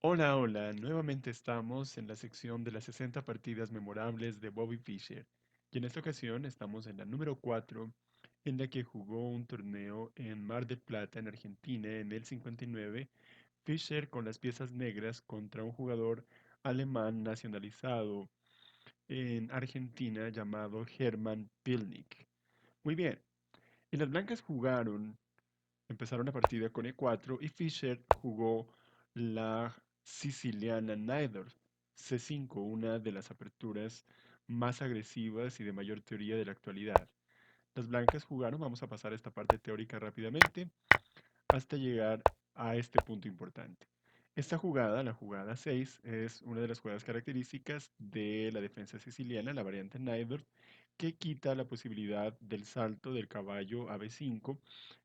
Hola, hola, nuevamente estamos en la sección de las 60 partidas memorables de Bobby Fischer. Y en esta ocasión estamos en la número 4, en la que jugó un torneo en Mar del Plata, en Argentina, en el 59, Fischer con las piezas negras contra un jugador alemán nacionalizado en Argentina llamado Hermann Pilnik. Muy bien, y las blancas empezaron la partida con E4 y Fischer jugó la siciliana Najdorf C5, una de las aperturas más agresivas y de mayor teoría de la actualidad. Las blancas jugaron, vamos a pasar esta parte teórica rápidamente, hasta llegar a este punto importante. Esta jugada, la jugada 6, es una de las jugadas características de la defensa siciliana, la variante Najdorf, que quita la posibilidad del salto del caballo a B5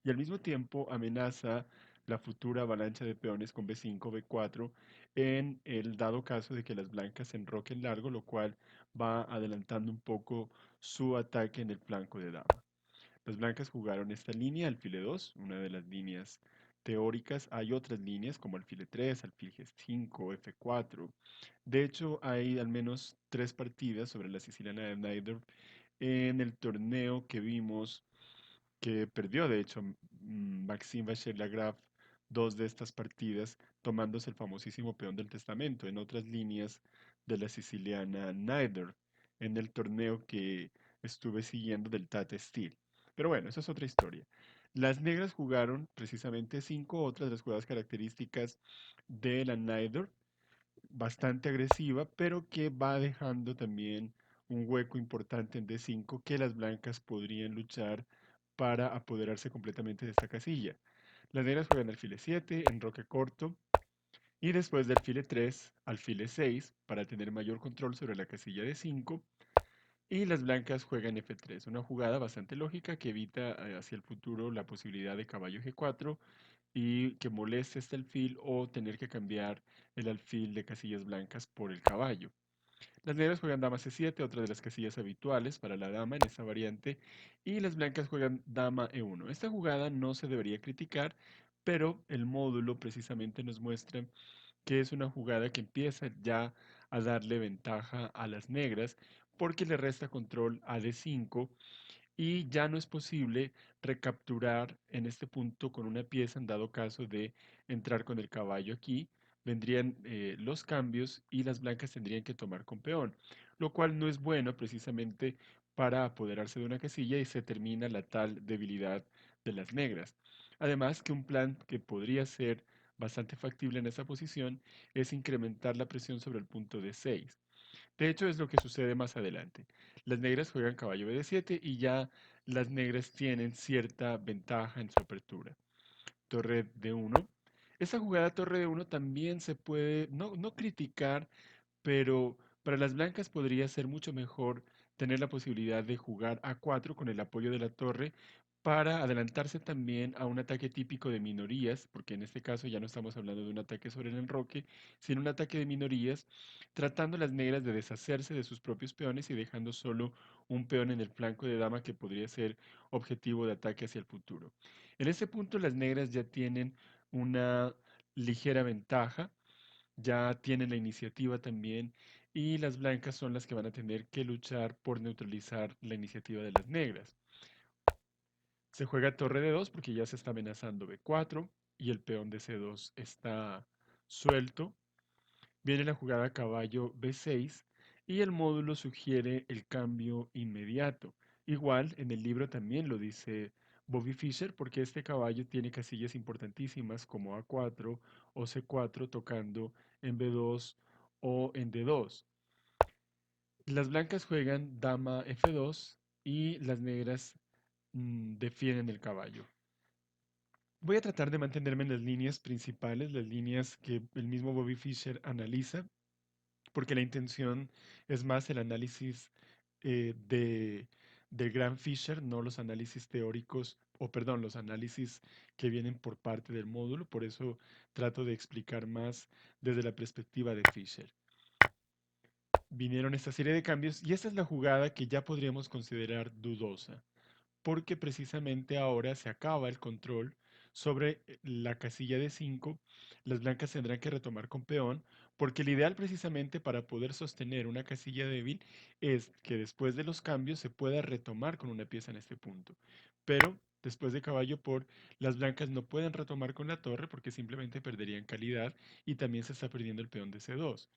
y al mismo tiempo amenaza la futura avalancha de peones con B5, B4 en el dado caso de que las blancas se enroquen largo, lo cual va adelantando un poco su ataque en el flanco de dama. Las blancas jugaron esta línea, alfil 2, una de las líneas teóricas. Hay otras líneas como alfil 3, alfil G5, F4. De hecho, hay al menos tres partidas sobre la siciliana de Najdorf en el torneo que vimos que perdió, de hecho, Maxime Vachier-Lagrave dos de estas partidas, tomándose el famosísimo peón del testamento en otras líneas de la siciliana Najdorf, en el torneo que estuve siguiendo del Tate Steel. Pero bueno, esa es otra historia. Las negras jugaron precisamente cinco otras de las jugadas características de la Najdorf, bastante agresiva, pero que va dejando también un hueco importante en D5 que las blancas podrían luchar para apoderarse completamente de esta casilla. Las negras juegan alfil 7, enroque corto, y después de alfil 3, alfil 6, para tener mayor control sobre la casilla de 5, y las blancas juegan F3, una jugada bastante lógica que evita hacia el futuro la posibilidad de caballo G4 y que moleste este alfil o tener que cambiar el alfil de casillas blancas por el caballo. Las negras juegan dama C7, otra de las casillas habituales para la dama en esta variante, y las blancas juegan dama E1. Esta jugada no se debería criticar, pero el módulo precisamente nos muestra que es una jugada que empieza ya a darle ventaja a las negras porque le resta control a D5 y ya no es posible recapturar en este punto con una pieza en dado caso de entrar con el caballo aquí. Vendrían los cambios y las blancas tendrían que tomar con peón, lo cual no es bueno precisamente para apoderarse de una casilla y se termina la tal debilidad de las negras. Además que un plan que podría ser bastante factible en esa posición es incrementar la presión sobre el punto de 6. De hecho, es lo que sucede más adelante. Las negras juegan caballo bd7 y ya las negras tienen cierta ventaja en su apertura. Torre d1. Esta jugada torre d1 también se puede no criticar, pero para las blancas podría ser mucho mejor tener la posibilidad de jugar a4 con el apoyo de la torre para adelantarse también a un ataque típico de minorías, porque en este caso ya no estamos hablando de un ataque sobre el enroque, sino un ataque de minorías, tratando las negras de deshacerse de sus propios peones y dejando solo un peón en el flanco de dama que podría ser objetivo de ataque hacia el futuro. En este punto las negras ya tienen una ligera ventaja, ya tienen la iniciativa también y las blancas son las que van a tener que luchar por neutralizar la iniciativa de las negras. Se juega torre de 2 porque ya se está amenazando B4 y el peón de C2 está suelto. Viene la jugada caballo B6 y el módulo sugiere el cambio inmediato. Igual en el libro también lo dice Bobby Fischer porque este caballo tiene casillas importantísimas como A4 o C4 tocando en B2 o en D2. Las blancas juegan dama F2 y las negras defienden el caballo. Voy a tratar de mantenerme en las líneas principales, las líneas que el mismo Bobby Fischer analiza, porque la intención es más el análisis del gran Fischer, no los análisis teóricos, o perdón, los análisis que vienen por parte del módulo, por eso trato de explicar más desde la perspectiva de Fischer. Vinieron esta serie de cambios y esta es la jugada que ya podríamos considerar dudosa porque precisamente ahora se acaba el control sobre la casilla de 5, las blancas tendrán que retomar con peón, porque el ideal precisamente para poder sostener una casilla débil es que después de los cambios se pueda retomar con una pieza en este punto. Pero después de caballo por, las blancas no pueden retomar con la torre porque simplemente perderían calidad y también se está perdiendo el peón de C2.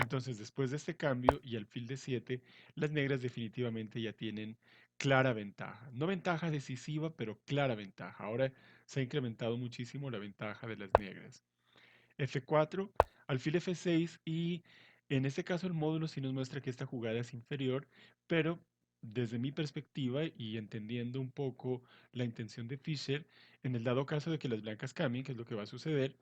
Entonces, después de este cambio y alfil de 7, las negras definitivamente ya tienen clara ventaja. No ventaja decisiva, pero clara ventaja. Ahora se ha incrementado muchísimo la ventaja de las negras. F4, alfil F6 y en este caso el módulo sí nos muestra que esta jugada es inferior, pero desde mi perspectiva y entendiendo un poco la intención de Fischer, en el dado caso de que las blancas cambien, que es lo que va a suceder,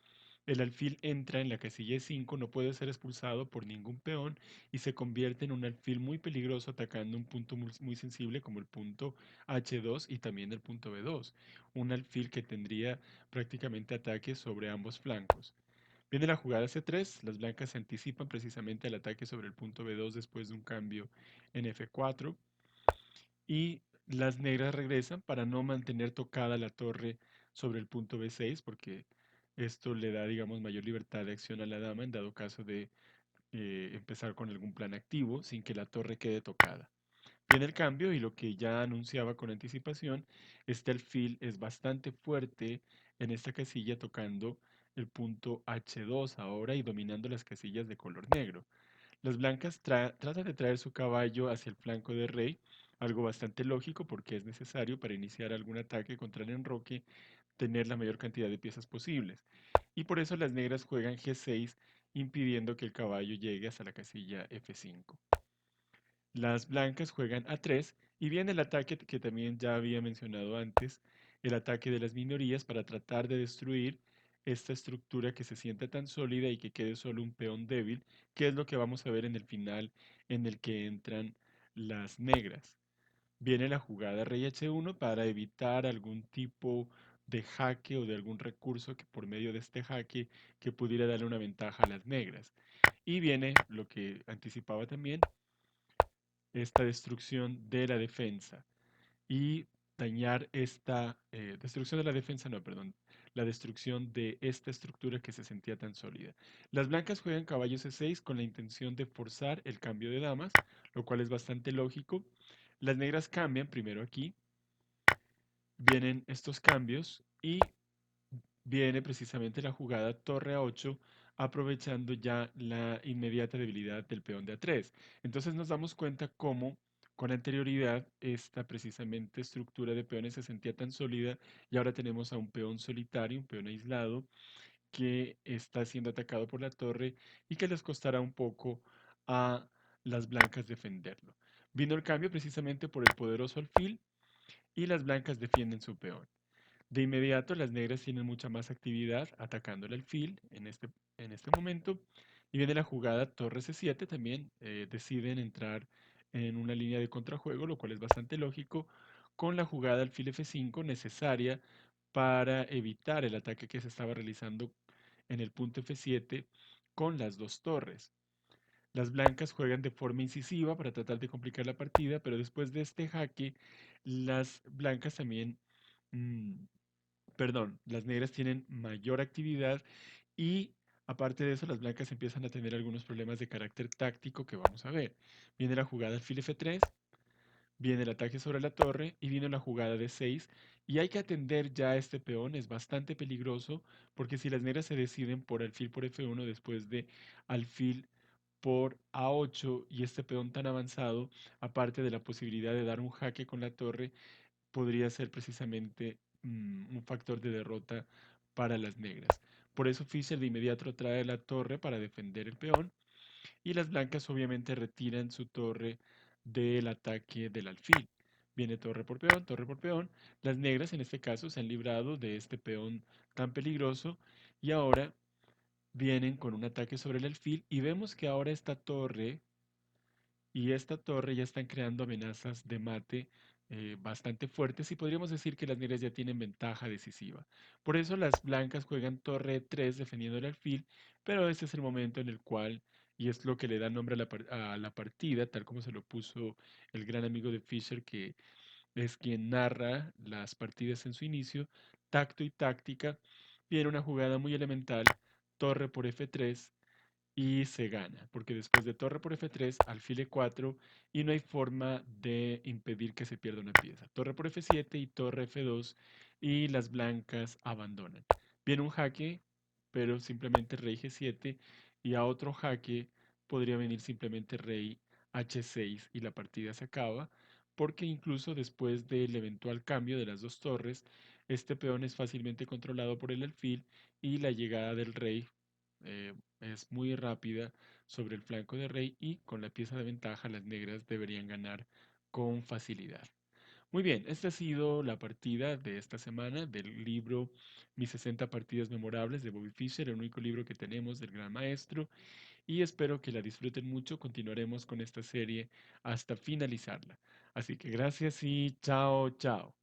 el alfil entra en la casilla E5, no puede ser expulsado por ningún peón y se convierte en un alfil muy peligroso atacando un punto muy sensible como el punto H2 y también el punto B2. Un alfil que tendría prácticamente ataques sobre ambos flancos. Viene la jugada C3, las blancas se anticipan precisamente al ataque sobre el punto B2 después de un cambio en F4 y las negras regresan para no mantener tocada la torre sobre el punto B6 porque esto le da, digamos, mayor libertad de acción a la dama en dado caso de empezar con algún plan activo sin que la torre quede tocada. Viene el cambio y lo que ya anunciaba con anticipación, este alfil es bastante fuerte en esta casilla tocando el punto H2 ahora y dominando las casillas de color negro. Las blancas tratan de traer su caballo hacia el flanco de rey, algo bastante lógico porque es necesario para iniciar algún ataque contra el enroque tener la mayor cantidad de piezas posibles. Y por eso las negras juegan G6 impidiendo que el caballo llegue hasta la casilla F5. Las blancas juegan A3 y viene el ataque que también ya había mencionado antes, el ataque de las minorías para tratar de destruir esta estructura que se siente tan sólida y que quede solo un peón débil, que es lo que vamos a ver en el final en el que entran las negras. Viene la jugada rey H1 para evitar algún tipo de jaque o de algún recurso que por medio de este jaque que pudiera darle una ventaja a las negras. Y viene lo que anticipaba también, esta destrucción de la defensa y dañar esta destrucción de la defensa, no, perdón, la destrucción de esta estructura que se sentía tan sólida. Las blancas juegan caballo C6 con la intención de forzar el cambio de damas, lo cual es bastante lógico. Las negras cambian primero aquí, vienen estos cambios y viene precisamente la jugada torre a 8 aprovechando ya la inmediata debilidad del peón de A3. Entonces nos damos cuenta cómo con anterioridad esta precisamente estructura de peones se sentía tan sólida y ahora tenemos a un peón solitario, un peón aislado que está siendo atacado por la torre y que les costará un poco a las blancas defenderlo. Vino el cambio precisamente por el poderoso alfil y las blancas defienden su peón. De inmediato, las negras tienen mucha más actividad atacando el alfil en este momento. Y viene la jugada torre C7, también deciden entrar en una línea de contrajuego, lo cual es bastante lógico, con la jugada alfil F5 necesaria para evitar el ataque que se estaba realizando en el punto F7 con las dos torres. Las blancas juegan de forma incisiva para tratar de complicar la partida, pero después de este jaque, las blancas también mm, perdón, las negras tienen mayor actividad y aparte de eso las blancas empiezan a tener algunos problemas de carácter táctico que vamos a ver. Viene la jugada alfil F3, viene el ataque sobre la torre y viene la jugada de 6 y hay que atender ya a este peón, es bastante peligroso porque si las negras se deciden por alfil por F1 después de alfil por A8 y este peón tan avanzado, aparte de la posibilidad de dar un jaque con la torre, podría ser precisamente un factor de derrota para las negras. Por eso Fischer de inmediato trae la torre para defender el peón y las blancas obviamente retiran su torre del ataque del alfil. Viene torre por peón, torre por peón. Las negras en este caso se han librado de este peón tan peligroso y ahora vienen con un ataque sobre el alfil y vemos que ahora esta torre ya están creando amenazas de mate bastante fuertes y podríamos decir que las negras ya tienen ventaja decisiva. Por eso las blancas juegan torre 3 defendiendo el alfil, pero este es el momento en el cual, y es lo que le da nombre a a la partida, tal como se lo puso el gran amigo de Fischer, que es quien narra las partidas en su inicio, tacto y táctica, viene una jugada muy elemental, torre por F3 y se gana, porque después de torre por F3, alfil E4 y no hay forma de impedir que se pierda una pieza. Torre por F7 y torre F2 y las blancas abandonan. Viene un jaque, pero simplemente rey G7 y a otro jaque podría venir simplemente rey H6 y la partida se acaba, porque incluso después del eventual cambio de las dos torres, este peón es fácilmente controlado por el alfil y la llegada del rey es muy rápida sobre el flanco de rey y con la pieza de ventaja las negras deberían ganar con facilidad. Muy bien, esta ha sido la partida de esta semana del libro Mis 60 partidas memorables de Bobby Fischer, el único libro que tenemos del gran maestro, y espero que la disfruten mucho. Continuaremos con esta serie hasta finalizarla. Así que gracias y chao, chao.